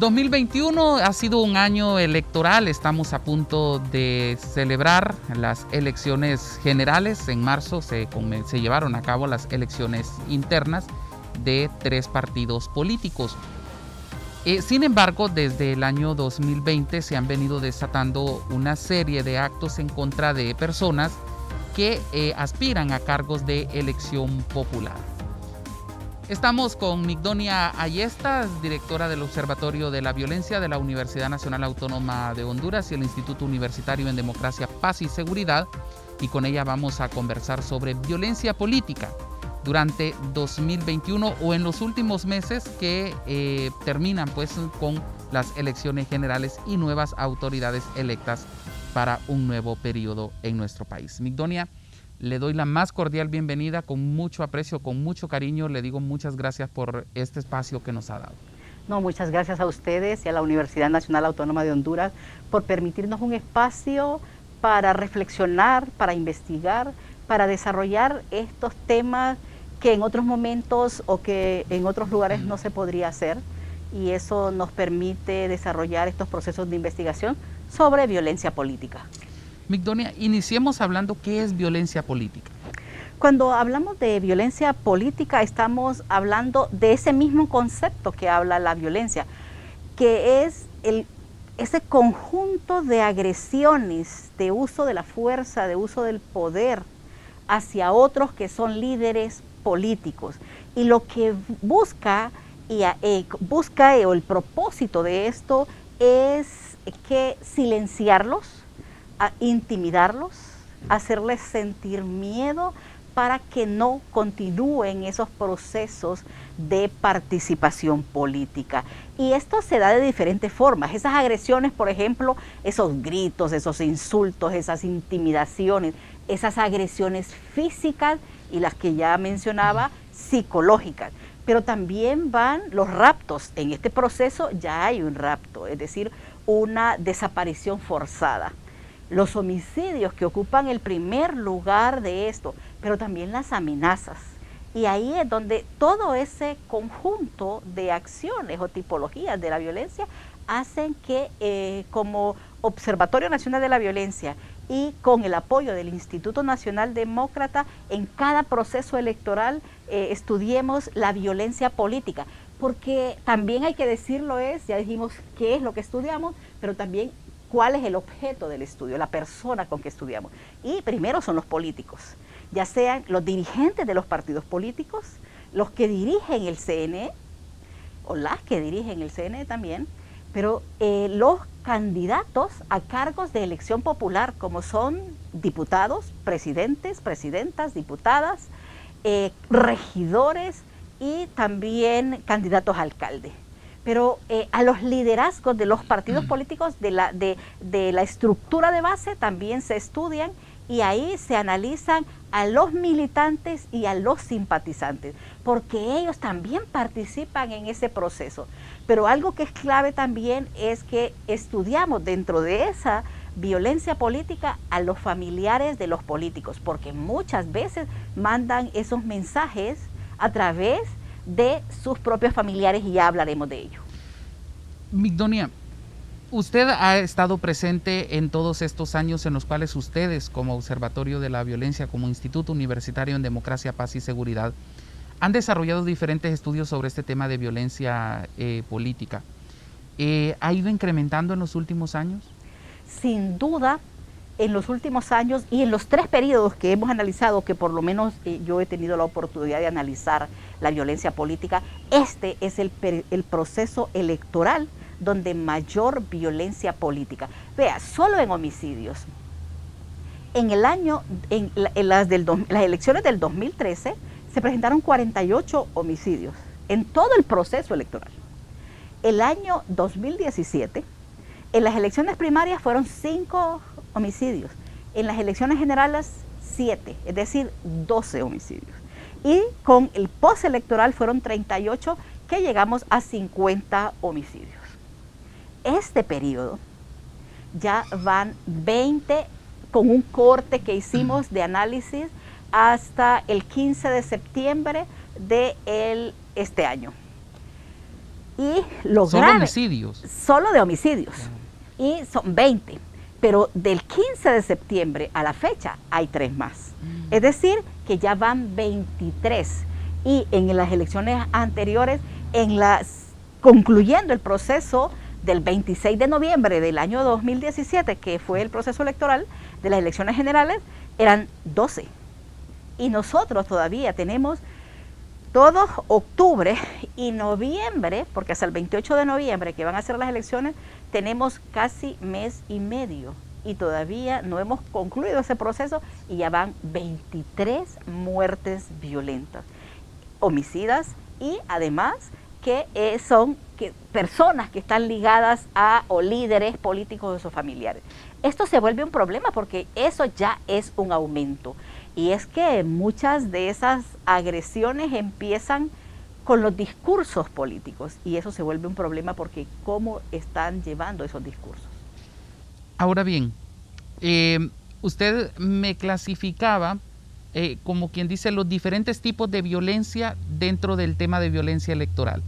2021 ha sido un año electoral, estamos a punto de celebrar las elecciones generales. En marzo se llevaron a cabo las elecciones internas de 3 partidos políticos. Sin embargo, desde el año 2020 se han venido desatando una serie de actos en contra de personas que aspiran a cargos de elección popular. Estamos con Migdonia Ayesta, directora del Observatorio de la Violencia de la Universidad Nacional Autónoma de Honduras y el Instituto Universitario en Democracia, Paz y Seguridad, y con ella vamos a conversar sobre violencia política durante 2021 o en los últimos meses que terminan pues con las elecciones generales y nuevas autoridades electas para un nuevo periodo en nuestro país. Migdonia, le doy la más cordial bienvenida, con mucho aprecio, con mucho cariño. Le digo muchas gracias por este espacio que nos ha dado. No, muchas gracias a ustedes y a la Universidad Nacional Autónoma de Honduras por permitirnos un espacio para reflexionar, para investigar, para desarrollar estos temas que en otros momentos o que en otros lugares no se podría hacer, y eso nos permite desarrollar estos procesos de investigación sobre violencia política. Migdonia, iniciemos hablando qué es violencia política. Cuando hablamos de violencia política estamos hablando de ese mismo concepto que habla la violencia, que es ese conjunto de agresiones, de uso de la fuerza, de uso del poder hacia otros que son líderes políticos. Y lo que busca o el propósito de esto es que silenciarlos, a intimidarlos, hacerles sentir miedo para que no continúen esos procesos de participación política. Y esto se da de diferentes formas. Esas agresiones, por ejemplo, esos gritos, esos insultos, esas intimidaciones, esas agresiones físicas y las que ya mencionaba, psicológicas. Pero también van los raptos. En este proceso ya hay un rapto, es decir, una desaparición forzada. Los homicidios que ocupan el primer lugar de esto, pero también las amenazas. Y ahí es donde todo ese conjunto de acciones o tipologías de la violencia hacen que como Observatorio Nacional de la Violencia y con el apoyo del Instituto Nacional Demócrata, en cada proceso electoral estudiemos la violencia política. Porque también hay que decirlo ya dijimos qué es lo que estudiamos, pero también cuál es el objeto del estudio, la persona con que estudiamos. Y primero son los políticos, ya sean los dirigentes de los partidos políticos, los que dirigen el CNE, o las que dirigen el CNE también, pero los candidatos a cargos de elección popular, como son diputados, presidentes, presidentas, diputadas, regidores y también candidatos a alcalde. Pero a los liderazgos de los partidos políticos, de la estructura de base, también se estudian, y ahí se analizan a los militantes y a los simpatizantes, porque ellos también participan en ese proceso. Pero algo que es clave también es que estudiamos dentro de esa violencia política a los familiares de los políticos, porque muchas veces mandan esos mensajes a través de sus propios familiares, y ya hablaremos de ello. Migdonia, usted ha estado presente en todos estos años en los cuales ustedes, como Observatorio de la Violencia, como Instituto Universitario en Democracia, Paz y Seguridad, han desarrollado diferentes estudios sobre este tema de violencia política. ¿Ha ido incrementando en los últimos años? Sin duda, en los últimos años y en los 3 periodos que hemos analizado, que por lo menos yo he tenido la oportunidad de analizar la violencia política, este es el proceso electoral donde mayor violencia política. Vea, solo en homicidios. En las elecciones del 2013 se presentaron 48 homicidios en todo el proceso electoral. El año 2017, en las elecciones primarias fueron 5 homicidios, en las elecciones generales 7, es decir, 12 homicidios. Y con el postelectoral fueron 38, que llegamos a 50 homicidios. Este periodo ya van 20 con un corte que hicimos de análisis hasta el 15 de septiembre de este año. Y lo Solo grave, homicidios. solo de homicidios. Y son 20. Pero del 15 de septiembre a la fecha hay 3 más. Es decir, que ya van 23. Y en las elecciones anteriores, concluyendo el proceso del 26 de noviembre del año 2017, que fue el proceso electoral de las elecciones generales, eran 12. Y nosotros todavía tenemos todo octubre y noviembre, porque hasta el 28 de noviembre que van a ser las elecciones, tenemos casi mes y medio y todavía no hemos concluido ese proceso y ya van 23 muertes violentas, homicidas y además que son personas que están ligadas o líderes políticos de sus familiares. Esto se vuelve un problema porque eso ya es un aumento. Y es que muchas de esas agresiones empiezan con los discursos políticos y eso se vuelve un problema porque cómo están llevando esos discursos. Ahora bien, usted me clasificaba, como quien dice, los diferentes tipos de violencia dentro del tema de violencia electoral.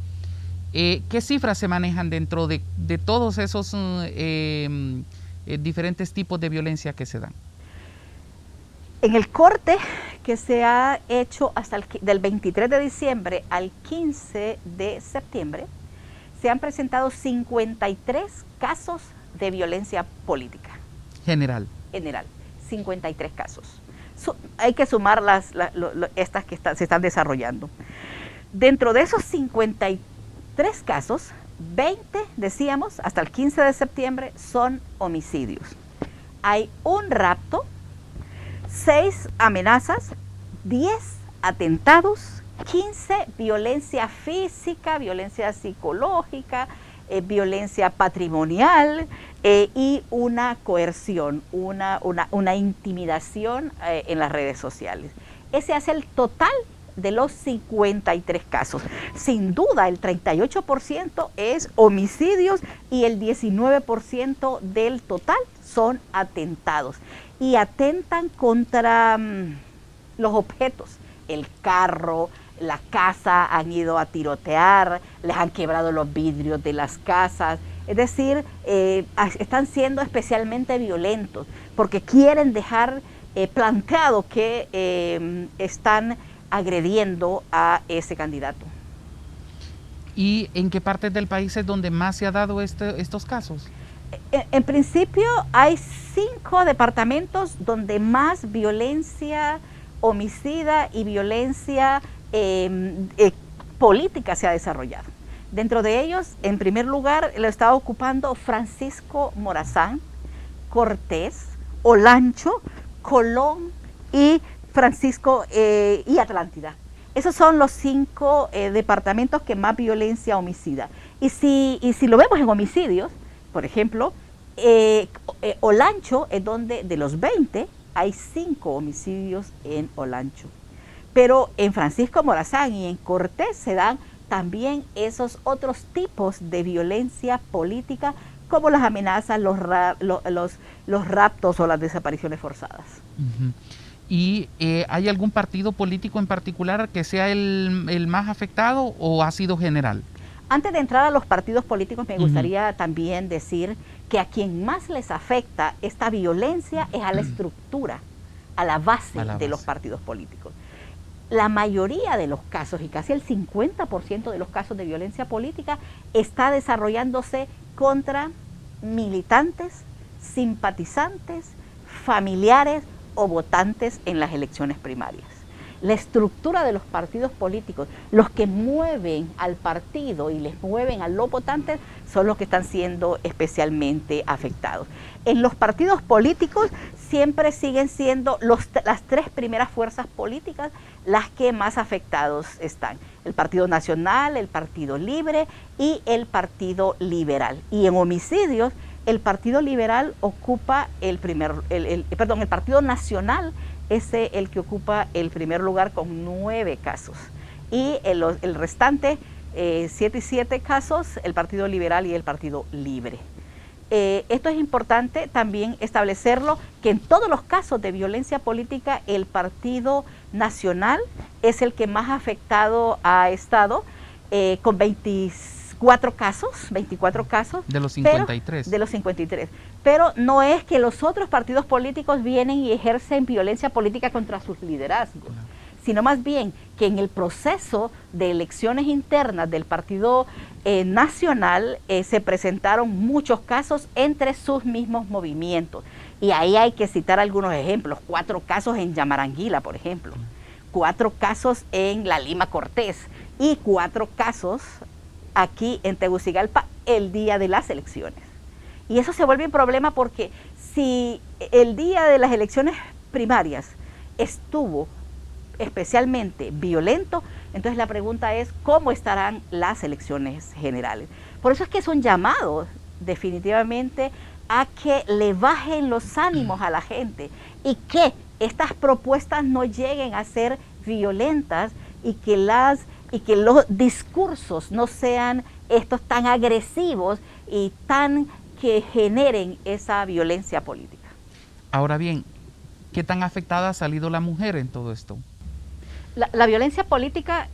¿Qué cifras se manejan dentro de todos esos diferentes tipos de violencia que se dan? En el corte que se ha hecho hasta del 23 de diciembre al 15 de septiembre, se han presentado 53 casos de violencia política. General, 53 casos. Hay que sumar estas que se están desarrollando. Dentro de esos 53 casos, 20, decíamos, hasta el 15 de septiembre, son homicidios. Hay un rapto, 6 amenazas, 10 atentados, 15 violencia física, violencia psicológica, violencia patrimonial y una coerción, una intimidación en las redes sociales. Ese hace el total de los 53 casos. Sin duda, el 38% es homicidios y el 19% del total son atentados. Y atentan contra los objetos, el carro, la casa, han ido a tirotear, les han quebrado los vidrios de las casas. Es decir, están siendo especialmente violentos porque quieren dejar planteado que están agrediendo a ese candidato. ¿Y en qué partes del país es donde más se ha dado estos casos? En principio hay 5 departamentos donde más violencia homicida y violencia política se ha desarrollado. Dentro de ellos, en primer lugar, lo está ocupando Francisco Morazán, Cortés, Olancho, Colón y Francisco y Atlántida. Esos son los 5 departamentos que más violencia homicida. Y si lo vemos en homicidios, por ejemplo, Olancho es donde de los 20 hay 5 homicidios en Olancho. Pero en Francisco Morazán y en Cortés se dan también esos otros tipos de violencia política como las amenazas, los raptos o las desapariciones forzadas. Uh-huh. ¿Y hay algún partido político en particular que sea el más afectado o ha sido general? Antes de entrar a los partidos políticos me gustaría también decir que a quien más les afecta esta violencia es a la estructura, a la base de los partidos políticos. La mayoría de los casos, y casi el 50% de los casos de violencia política, está desarrollándose contra militantes, simpatizantes, familiares o votantes en las elecciones primarias. La estructura de los partidos políticos, los que mueven al partido y les mueven a los votantes, son los que están siendo especialmente afectados. En los partidos políticos siempre siguen siendo las 3 primeras fuerzas políticas las que más afectados están. El Partido Nacional, el Partido Libre y el Partido Liberal. Y en homicidios, el Partido Liberal ocupa el Partido Nacional es el que ocupa el primer lugar con 9 casos. Y el restante, 7 y 7 casos, el Partido Liberal y el Partido Libre. Esto es importante también establecerlo, que en todos los casos de violencia política, el Partido Nacional es el que más afectado ha estado, con 24 24 casos. De los 53. De los 53. Pero no es que los otros partidos políticos vienen y ejercen violencia política contra sus liderazgos, sino más bien que en el proceso de elecciones internas del Partido Nacional se presentaron muchos casos entre sus mismos movimientos. Y ahí hay que citar algunos ejemplos. 4 casos en Yamaranguila, por ejemplo. 4 casos en La Lima Cortés. Y 4 casos aquí en Tegucigalpa el día de las elecciones. Y eso se vuelve un problema porque si el día de las elecciones primarias estuvo especialmente violento, entonces la pregunta es ¿cómo estarán las elecciones generales? Por eso es que son llamados definitivamente a que le bajen los ánimos a la gente y que estas propuestas no lleguen a ser violentas y que los discursos no sean estos tan agresivos y tan que generen esa violencia política. Ahora bien, ¿qué tan afectada ha salido la mujer en todo esto? La violencia política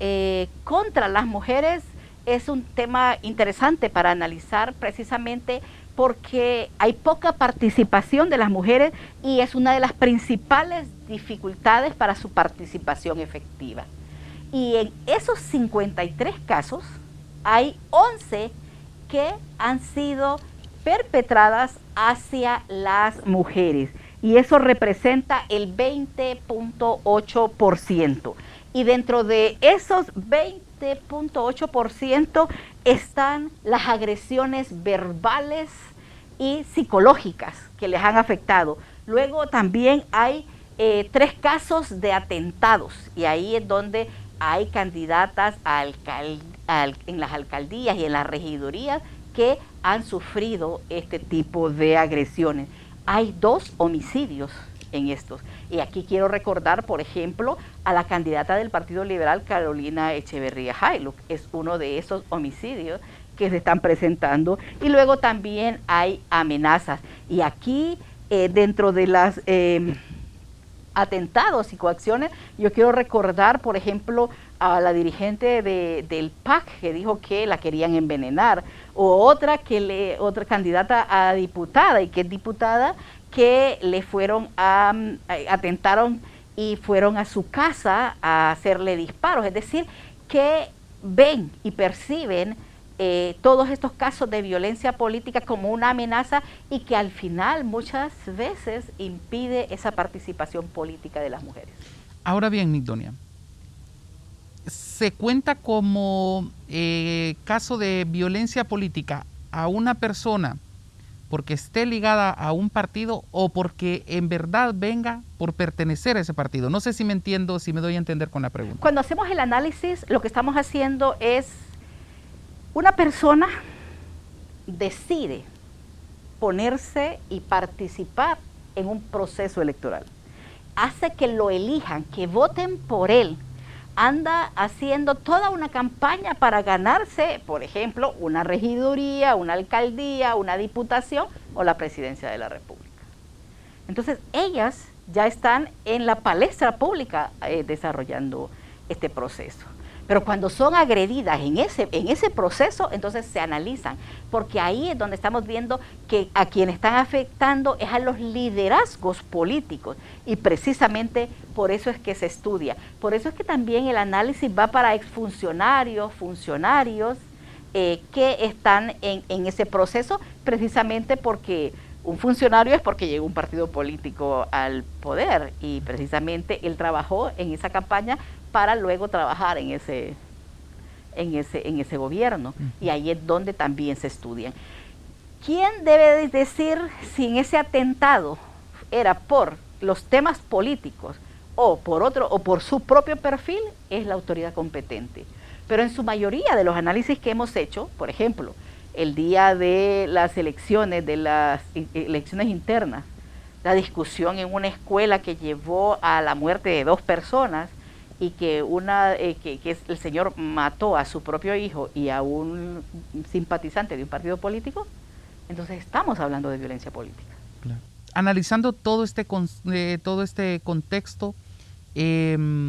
contra las mujeres es un tema interesante para analizar precisamente porque hay poca participación de las mujeres y es una de las principales dificultades para su participación efectiva. Y en esos 53 casos hay 11 que han sido perpetradas hacia las mujeres y eso representa el 20.8%. Y dentro de esos 20.8% están las agresiones verbales y psicológicas que les han afectado. Luego también hay 3 casos de atentados y ahí es donde hay candidatas en las alcaldías y en las regidurías que han sufrido este tipo de agresiones. Hay 2 homicidios en estos. Y aquí quiero recordar, por ejemplo, a la candidata del Partido Liberal, Carolina Echeverría Jailo, es uno de esos homicidios que se están presentando. Y luego también hay amenazas. Y aquí, dentro de las atentados y coacciones, yo quiero recordar, por ejemplo, a la dirigente del PAC que dijo que la querían envenenar, o otra candidata a diputada y que es diputada que le atentaron y fueron a su casa a hacerle disparos, es decir, que ven y perciben todos estos casos de violencia política como una amenaza y que al final muchas veces impide esa participación política de las mujeres. Ahora bien, Migdonia, ¿se cuenta como caso de violencia política a una persona porque esté ligada a un partido o porque en verdad venga por pertenecer a ese partido? No sé si me entiendo, si me doy a entender con la pregunta. Cuando hacemos el análisis, lo que estamos haciendo es una persona decide ponerse y participar en un proceso electoral. Hace que lo elijan, que voten por él. Anda haciendo toda una campaña para ganarse, por ejemplo, una regiduría, una alcaldía, una diputación o la presidencia de la República. Entonces, ellas ya están en la palestra pública desarrollando este proceso. Pero cuando son agredidas en ese proceso, entonces se analizan, porque ahí es donde estamos viendo que a quienes están afectando es a los liderazgos políticos y precisamente por eso es que se estudia. Por eso es que también el análisis va para exfuncionarios, funcionarios que están en ese proceso, precisamente porque un funcionario es porque llegó un partido político al poder y precisamente él trabajó en esa campaña para luego trabajar en ese gobierno. Y ahí es donde también se estudian. ¿Quién debe decir si en ese atentado era por los temas políticos o por su propio perfil? Es la autoridad competente. Pero en su mayoría de los análisis que hemos hecho, por ejemplo, el día de las elecciones internas, la discusión en una escuela que llevó a la muerte de 2 personas y que el señor mató a su propio hijo y a un simpatizante de un partido político, entonces estamos hablando de violencia política. Claro. Analizando todo este contexto, ¿se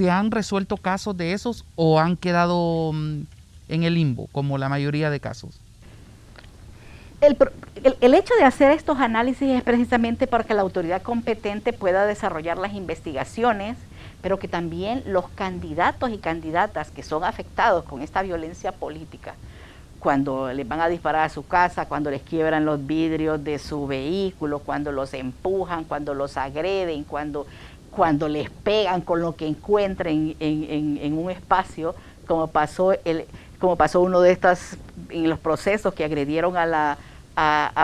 han resuelto casos de esos o han quedado en el limbo, como la mayoría de casos? El hecho de hacer estos análisis es precisamente para que la autoridad competente pueda desarrollar las investigaciones, pero que también los candidatos y candidatas que son afectados con esta violencia política, cuando les van a disparar a su casa, cuando les quiebran los vidrios de su vehículo, cuando los empujan, cuando los agreden, cuando les pegan con lo que encuentren en un espacio, como pasó uno de estas en los procesos que agredieron a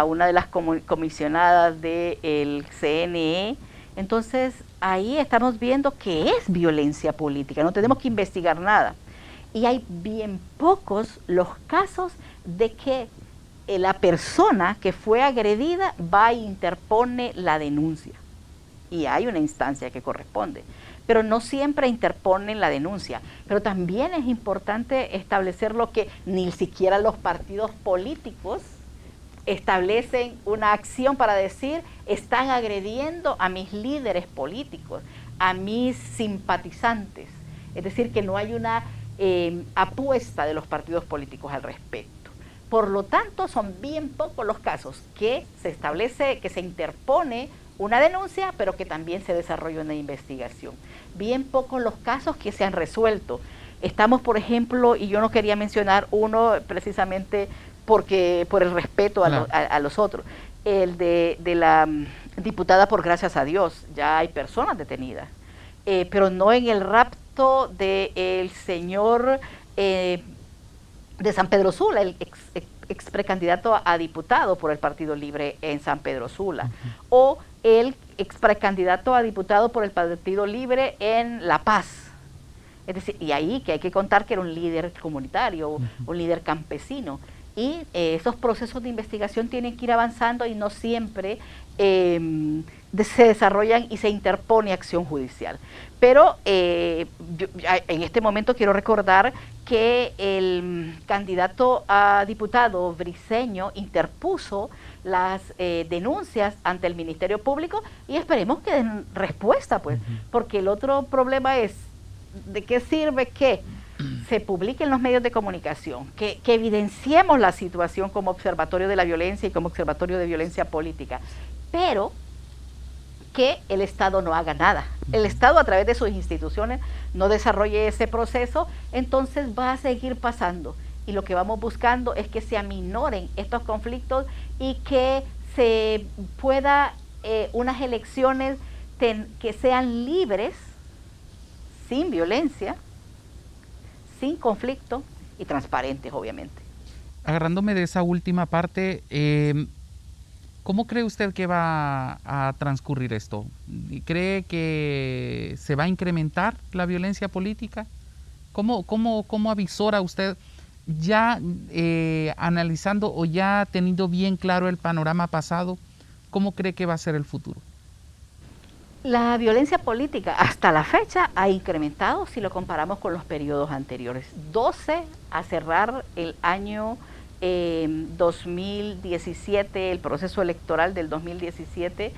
una de las comisionadas del CNE. Entonces ahí estamos viendo que es violencia política, no tenemos que investigar nada. Y hay bien pocos los casos de que la persona que fue agredida va e interpone la denuncia. Y hay una instancia que corresponde, pero no siempre interponen la denuncia. Pero también es importante establecer lo que ni siquiera los partidos políticos establecen una acción para decir, están agrediendo a mis líderes políticos, a mis simpatizantes. Es decir, que no hay una apuesta de los partidos políticos al respecto. Por lo tanto, son bien pocos los casos que se establece, que se interpone una denuncia, pero que también se desarrolla una investigación. Bien pocos los casos que se han resuelto. Estamos, por ejemplo, y yo no quería mencionar uno precisamente porque por el respeto a los otros, el de la diputada por Gracias a Dios, ya hay personas detenidas, pero no en el rapto del señor de San Pedro Sula, el ex precandidato a diputado por el Partido Libre en San Pedro Sula, o el ex precandidato a diputado por el Partido Libre en La Paz. Es decir, y ahí que hay que contar que era un líder comunitario, un líder campesino. Y esos procesos de investigación tienen que ir avanzando y no siempre se desarrollan y se interpone acción judicial. Pero yo, en este momento quiero recordar que el candidato a diputado Briceño interpuso las denuncias ante el Ministerio Público y esperemos que den respuesta, pues, porque el otro problema es ¿de qué sirve que se publique en los medios de comunicación, que evidenciemos la situación como observatorio de la violencia y como observatorio de violencia política, pero que el Estado no haga nada? El Estado a través de sus instituciones no desarrolle ese proceso, entonces va a seguir pasando. Y lo que vamos buscando es que se aminoren estos conflictos y que se pueda unas elecciones que sean libres, sin violencia, sin conflicto y transparentes, obviamente. Agarrándome de esa última parte, ¿cómo cree usted que va a transcurrir esto? ¿Cree que se va a incrementar la violencia política? ¿Cómo avisora usted, ya analizando o ya teniendo bien claro el panorama pasado, cómo cree que va a ser el futuro? La violencia política hasta la fecha ha incrementado si lo comparamos con los periodos anteriores. 12 a cerrar el año 2017, el proceso electoral del 2017,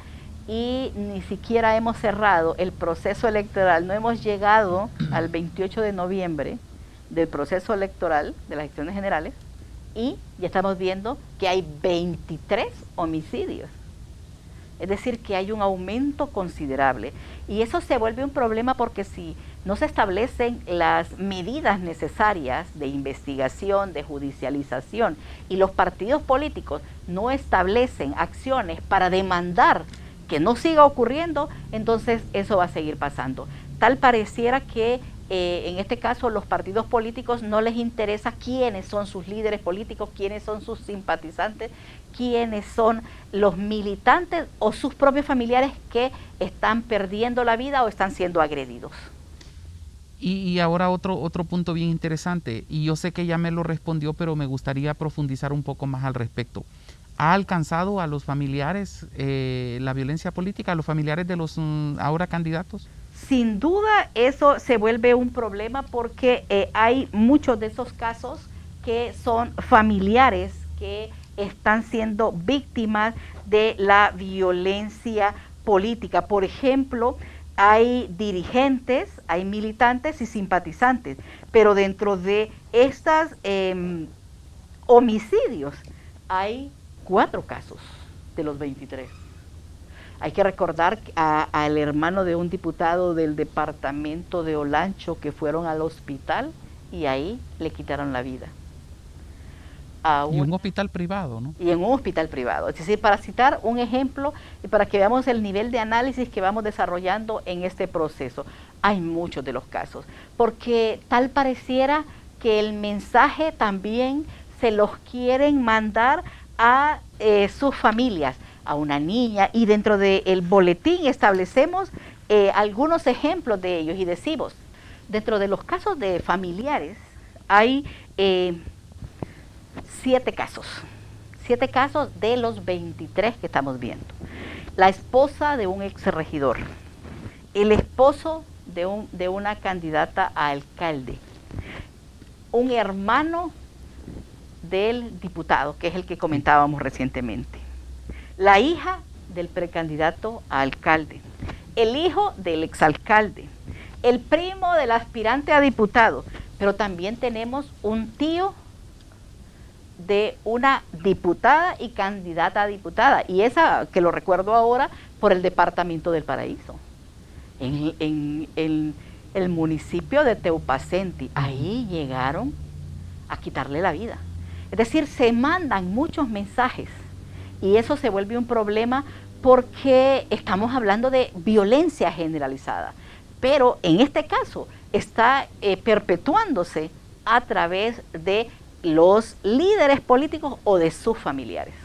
y ni siquiera hemos cerrado el proceso electoral, no hemos llegado al 28 de noviembre del proceso electoral de las elecciones generales y ya estamos viendo que hay 23 homicidios. Es decir, que hay un aumento considerable y eso se vuelve un problema porque si no se establecen las medidas necesarias de investigación, de judicialización y los partidos políticos no establecen acciones para demandar que no siga ocurriendo, entonces eso va a seguir pasando. Tal pareciera que en este caso los partidos políticos no les interesa quiénes son sus líderes políticos, quiénes son sus simpatizantes, quiénes son los militantes o sus propios familiares que están perdiendo la vida o están siendo agredidos. Y ahora otro punto bien interesante, y yo sé que ya me lo respondió, pero me gustaría profundizar un poco más al respecto. ¿Ha alcanzado a los familiares la violencia política, a los familiares de los ahora candidatos? Sin duda eso se vuelve un problema porque hay muchos de esos casos que son familiares que están siendo víctimas de la violencia política. Por ejemplo, hay dirigentes, hay militantes y simpatizantes, pero dentro de Estas homicidios, hay 4 casos de los 23. Hay que recordar al hermano de un diputado del departamento de Olancho que fueron al hospital y ahí le quitaron la vida. Y un hospital privado, ¿no? Y en un hospital privado. Es decir, para citar un ejemplo y para que veamos el nivel de análisis que vamos desarrollando en este proceso. Hay muchos de los casos, porque tal pareciera que el mensaje también se los quieren mandar a sus familias, a una niña, y dentro del boletín establecemos algunos ejemplos de ellos y decimos, dentro de los casos de familiares hay 7 casos. 7 casos de los 23 que estamos viendo. La esposa de un exregidor, el esposo de una candidata a alcalde, un hermano del diputado, que es el que comentábamos recientemente, la hija del precandidato a alcalde, el hijo del exalcalde, el primo del aspirante a diputado, pero también tenemos un tío de una diputada y candidata a diputada, y esa que lo recuerdo ahora por el departamento del Paraíso, en el municipio de Teupacenti. Ahí llegaron a quitarle la vida. Es decir, se mandan muchos mensajes y eso se vuelve un problema porque estamos hablando de violencia generalizada, pero en este caso está perpetuándose a través de los líderes políticos o de sus familiares.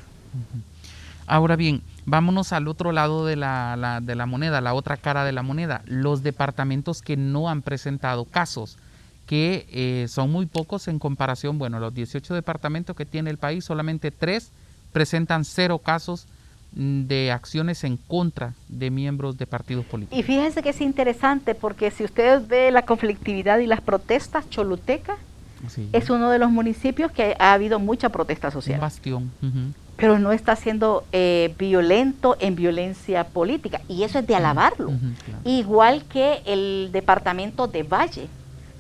Ahora bien, vámonos al otro lado de la moneda, la otra cara de la moneda, los departamentos que no han presentado casos, que son muy pocos en comparación, bueno, los 18 departamentos que tiene el país, solamente 3 presentan 0 casos de acciones en contra de miembros de partidos políticos. Y fíjense que es interesante porque si ustedes ven la conflictividad y las protestas, Choluteca sí, es uno de los municipios que ha habido mucha protesta social. Un bastión. Pero no está siendo violento en violencia política, y eso es de alabarlo. Claro. Igual que el departamento de Valle.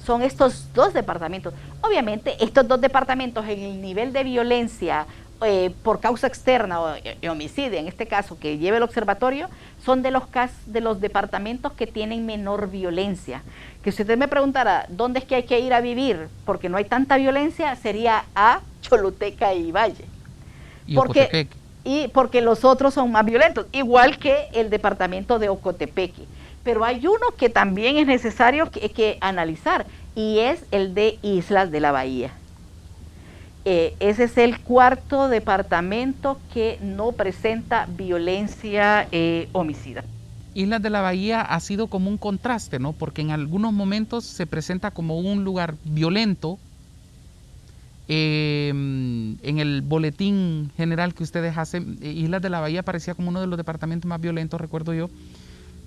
Son estos 2 departamentos. Obviamente, estos 2 departamentos en el nivel de violencia por causa externa o homicidio, en este caso, que lleva el observatorio, son de los departamentos que tienen menor violencia. Que si usted me preguntara, ¿dónde es que hay que ir a vivir? Porque no hay tanta violencia, sería a Choluteca y Valle. Porque los otros son más violentos, igual que el departamento de Ocotepeque. Pero hay uno que también es necesario que analizar, y es el de Islas de la Bahía. Ese es el 4º departamento que no presenta violencia homicida. Islas de la Bahía ha sido como un contraste, ¿no? Porque en algunos momentos se presenta como un lugar violento. En el boletín general que ustedes hacen, Islas de la Bahía parecía como uno de los departamentos más violentos, recuerdo yo,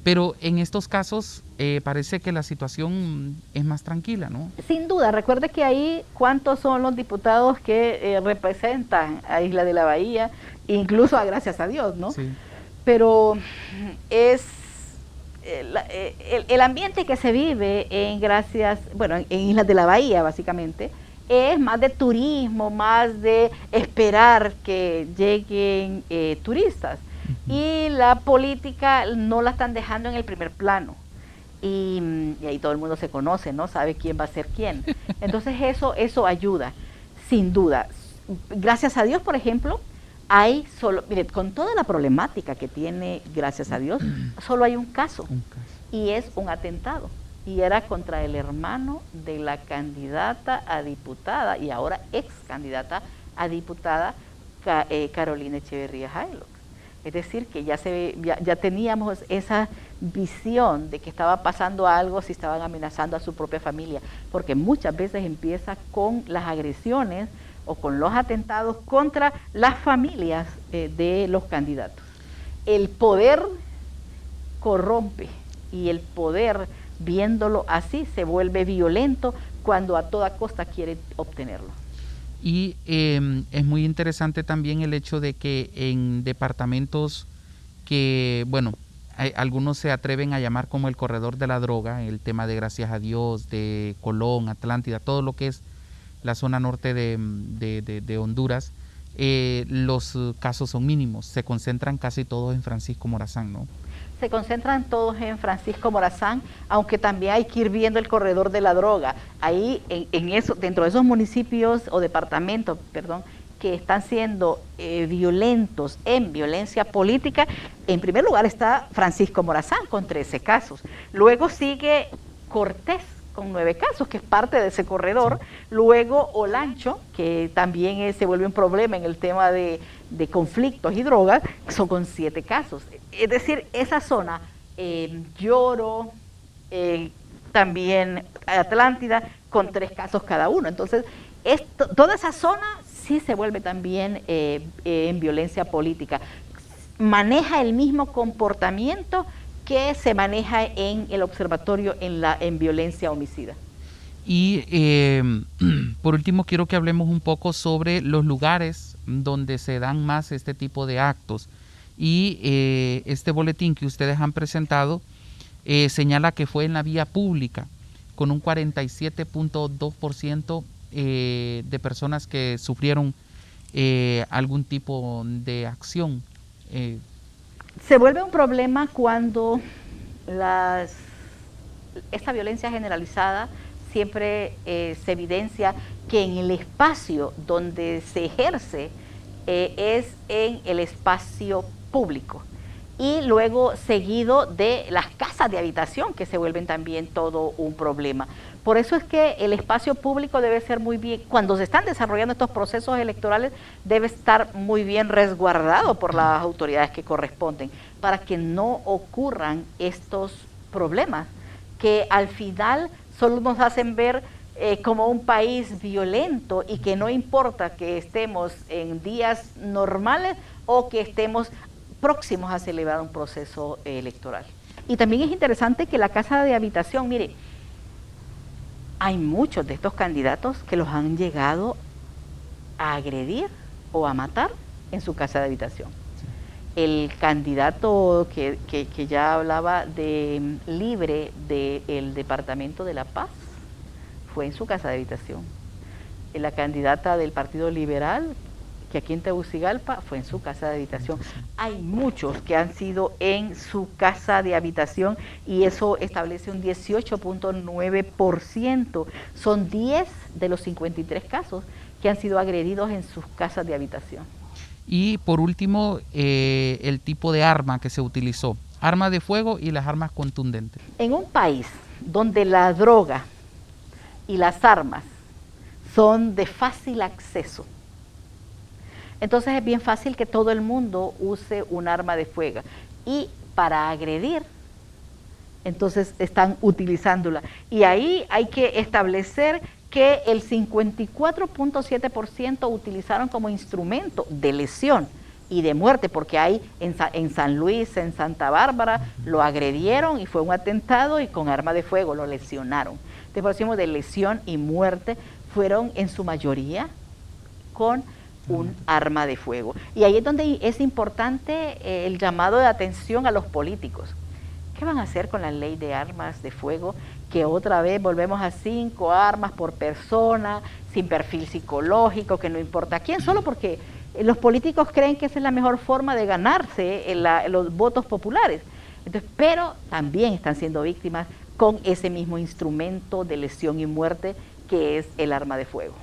pero en estos casos parece que la situación es más tranquila, ¿no? Sin duda, recuerde que ahí cuántos son los diputados que representan a Isla de la Bahía, incluso a Gracias a Dios, ¿no? Sí. Pero es el ambiente que se vive en Islas de la Bahía, básicamente, es más de turismo, más de esperar que lleguen turistas. Y la política no la están dejando en el primer plano. Y ahí todo el mundo se conoce, ¿no? Sabe quién va a ser quién. Entonces eso ayuda, sin duda. Gracias a Dios, por ejemplo, mire, con toda la problemática que tiene, gracias a Dios, solo hay un caso. Y es un atentado. Y era contra el hermano de la candidata a diputada y ahora ex candidata a diputada Carolina Echeverría Jailo. Es decir, que ya teníamos esa visión de que estaba pasando algo si estaban amenazando a su propia familia, porque muchas veces empieza con las agresiones o con los atentados contra las familias de los candidatos. El poder corrompe y el poder, viéndolo así, se vuelve violento cuando a toda costa quiere obtenerlo. Y es muy interesante también el hecho de que en departamentos que, bueno, algunos se atreven a llamar como el corredor de la droga, el tema de Gracias a Dios, de Colón, Atlántida, todo lo que es la zona norte de Honduras, los casos son mínimos, se concentran casi todos en Francisco Morazán, ¿no? Se concentran todos en Francisco Morazán, aunque también hay que ir viendo el corredor de la droga. Ahí, dentro de esos municipios o departamentos, perdón, que están siendo violentos en violencia política, en primer lugar está Francisco Morazán con 13 casos. Luego sigue Cortés con 9 casos, que es parte de ese corredor. Luego Olancho, que también se vuelve un problema en el tema de conflictos y drogas, son con 7 casos. Es decir, esa zona, Lloro, también Atlántida, con 3 casos cada uno. Entonces, toda esa zona sí se vuelve también en violencia política. Maneja el mismo comportamiento que se maneja en el observatorio en violencia homicida. Y por último quiero que hablemos un poco sobre los lugares donde se dan más este tipo de actos. Y este boletín que ustedes han presentado señala que fue en la vía pública, con un 47.2% de personas que sufrieron algún tipo de acción. Se vuelve un problema cuando esta violencia generalizada siempre se evidencia que en el espacio donde se ejerce es en el espacio público, y luego seguido de las casas de habitación, que se vuelven también todo un problema. Por eso es que el espacio público debe ser muy bien, cuando se están desarrollando estos procesos electorales, debe estar muy bien resguardado por las autoridades que corresponden, para que no ocurran estos problemas, que al final solo nos hacen ver como un país violento, y que no importa que estemos en días normales o que estemos próximos a celebrar un proceso electoral. Y también es interesante que la casa de habitación, mire, hay muchos de estos candidatos que los han llegado a agredir o a matar en su casa de habitación. El candidato que ya hablaba de Libre del Departamento de La Paz fue en su casa de habitación. La candidata del Partido Liberal, que aquí en Tegucigalpa, fue en su casa de habitación. Hay muchos que han sido en su casa de habitación, y eso establece un 18.9%. Son 10 de los 53 casos que han sido agredidos en sus casas de habitación. Y por último, el tipo de arma que se utilizó, arma de fuego y las armas contundentes. En un país donde la droga y las armas son de fácil acceso, entonces es bien fácil que todo el mundo use un arma de fuego, y para agredir, entonces están utilizándola. Y ahí hay que establecer que el 54.7% utilizaron como instrumento de lesión y de muerte, porque hay en San Luis, en Santa Bárbara, lo agredieron y fue un atentado, y con arma de fuego lo lesionaron. Después decimos de lesión y muerte, fueron en su mayoría con un arma de fuego. Y ahí es donde es importante el llamado de atención a los políticos. ¿Qué van a hacer con la ley de armas de fuego? Que otra vez volvemos a 5 armas por persona, sin perfil psicológico, que no importa quién, solo porque los políticos creen que esa es la mejor forma de ganarse los votos populares. Entonces, pero también están siendo víctimas con ese mismo instrumento de lesión y muerte que es el arma de fuego.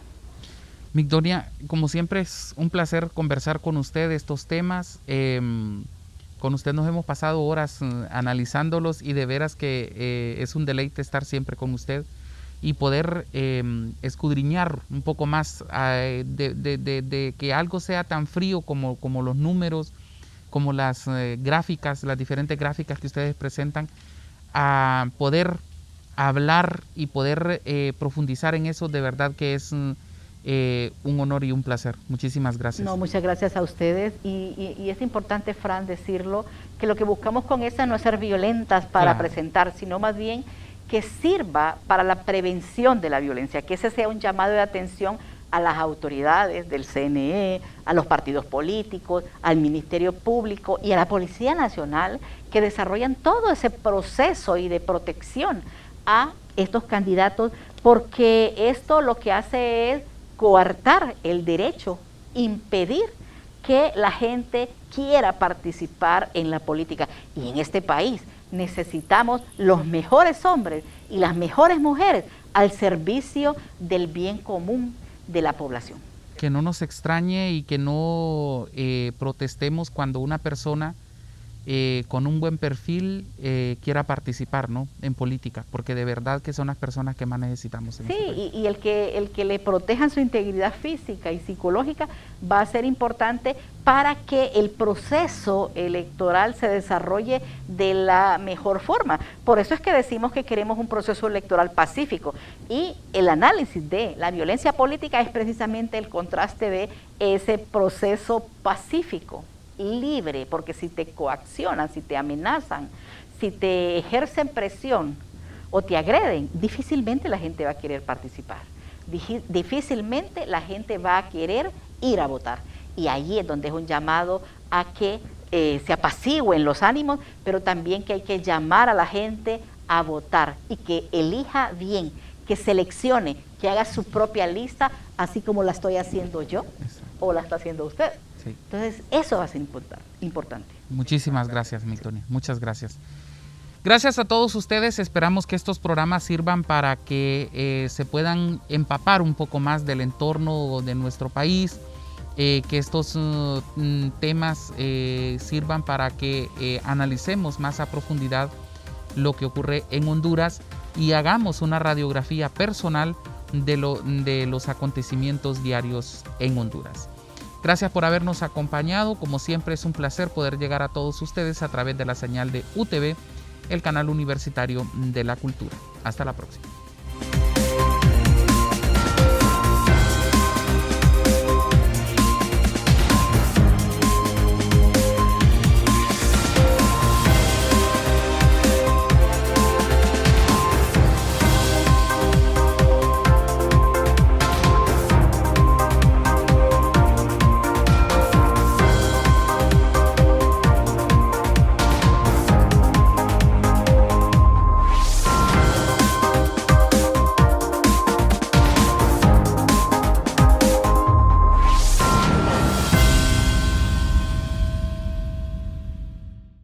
Migdonia, como siempre es un placer conversar con usted de estos temas. Con usted nos hemos pasado horas analizándolos, y de veras que es un deleite estar siempre con usted y poder escudriñar un poco más de que algo sea tan frío como los números, como las gráficas, las diferentes gráficas que ustedes presentan, a poder hablar y poder profundizar en eso. De verdad que es un honor y un placer. Muchísimas gracias. No, muchas gracias a ustedes, y es importante, Fran, decirlo, que lo que buscamos con esa no es ser violentas para presentar, sino más bien que sirva para la prevención de la violencia, que ese sea un llamado de atención a las autoridades del CNE, a los partidos políticos, al Ministerio Público y a la Policía Nacional, que desarrollan todo ese proceso y de protección a estos candidatos, porque esto lo que hace es coartar el derecho, impedir que la gente quiera participar en la política. Y en este país necesitamos los mejores hombres y las mejores mujeres al servicio del bien común de la población. Que no nos extrañe y que no protestemos cuando una persona con un buen perfil quiera participar, ¿no?, en política, porque de verdad que son las personas que más necesitamos. En sí, y el que le protejan su integridad física y psicológica va a ser importante para que el proceso electoral se desarrolle de la mejor forma. Por eso es que decimos que queremos un proceso electoral pacífico, y el análisis de la violencia política es precisamente el contraste de ese proceso pacífico, libre, porque si te coaccionan, si te amenazan, si te ejercen presión o te agreden, difícilmente la gente va a querer participar, difícilmente la gente va a querer ir a votar. Y ahí es donde es un llamado a que se apacigüen los ánimos, pero también que hay que llamar a la gente a votar y que elija bien, que seleccione, que haga su propia lista, así como la estoy haciendo yo. Exacto. O la está haciendo usted. Sí. Entonces, eso va a ser importante. Muchísimas gracias, Miltonia. Muchas gracias. Gracias a todos ustedes. Esperamos que estos programas sirvan para que se puedan empapar un poco más del entorno de nuestro país, que estos temas sirvan para que analicemos más a profundidad lo que ocurre en Honduras y hagamos una radiografía personal de los acontecimientos diarios en Honduras. Gracias por habernos acompañado. Como siempre, es un placer poder llegar a todos ustedes a través de la señal de UTV, el canal universitario de la cultura. Hasta la próxima.